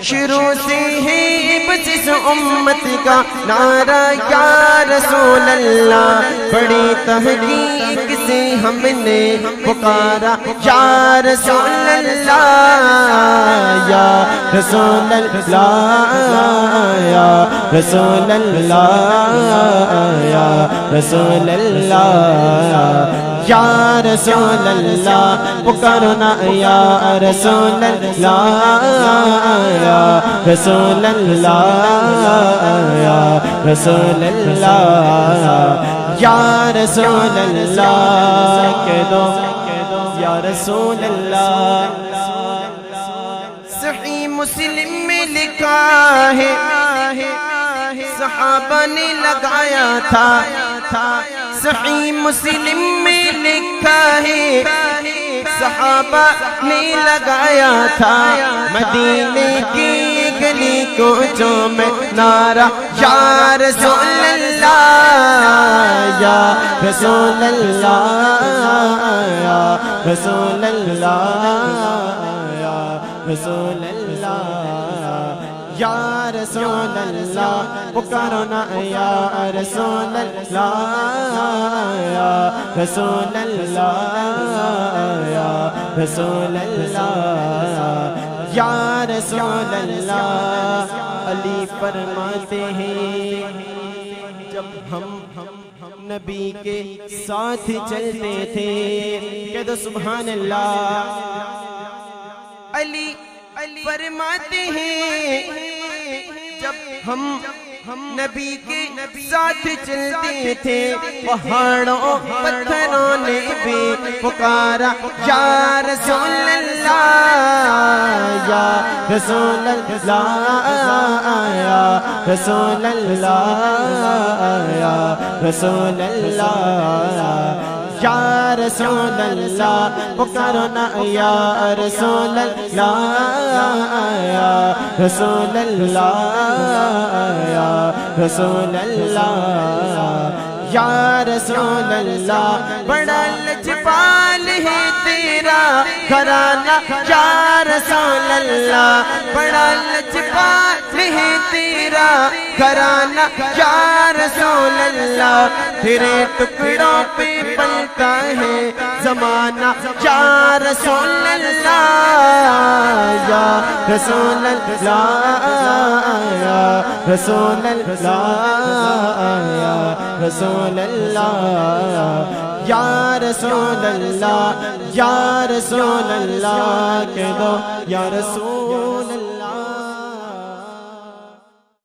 شروع سے ہے بس اس امت کا نعرہ یا رسول اللہ، بڑی تحقیق سے ہم نے پکارا یا رسول اللہ، یا رسول اللہ، یا رسول اللہ، یا رسول اللہ، یا رسول اللہ، پکارنا یا رسول اللہ، یا رسول اللہ، یا رسول اللہ، یا رسول اللہ، کہہ دو یا رسول اللہ۔ صحیح مسلم میں لکھا ہے صحابہ نے لگایا تھا، صحیح مسلم میں لکھا ہے صحابہ نے لگایا تھا، مدینے کی گلی کوچوں میں نعرہ یا رسول اللہ، یا رسول اللہ، یا رسول اللہ، یا رسول اللہ، یا رسول اللہ، پکارنا یا رسول اللہ، یا رسول اللہ، یا رسول اللہ، یا رسول اللہ۔ علی فرماتے ہیں جب ہم نبی کے ساتھ چلتے تھے، کہہ دو سبحان اللہ۔ علی فرماتے ہیں جب ہم نبی کے ساتھ چلتے تھے، پہاڑوں پتھروں نے بھی پکارا یا رسول اللہ، یا رسول اللہ، یا رسول اللہ، یا رسول اللہ، یا رسول اللہ، پکارنا یا رسول اللہ، یا رسول اللہ، یا رسول اللہ، یا رسول اللہ۔ بڑا لجپال ہے تیرا گھرانہ یا رسول اللہ، بڑا لجپال ہے تیرا گھرانہ یا رسول اللہ، تیرے ٹکڑوں پہ پلتا ہے زمانہ یا رسول اللہ، یا رسول اللہ، یا رسول اللہ، یا رسول اللہ، یا رسول اللہ، یا رسول اللہ، کہہ دو یا رسول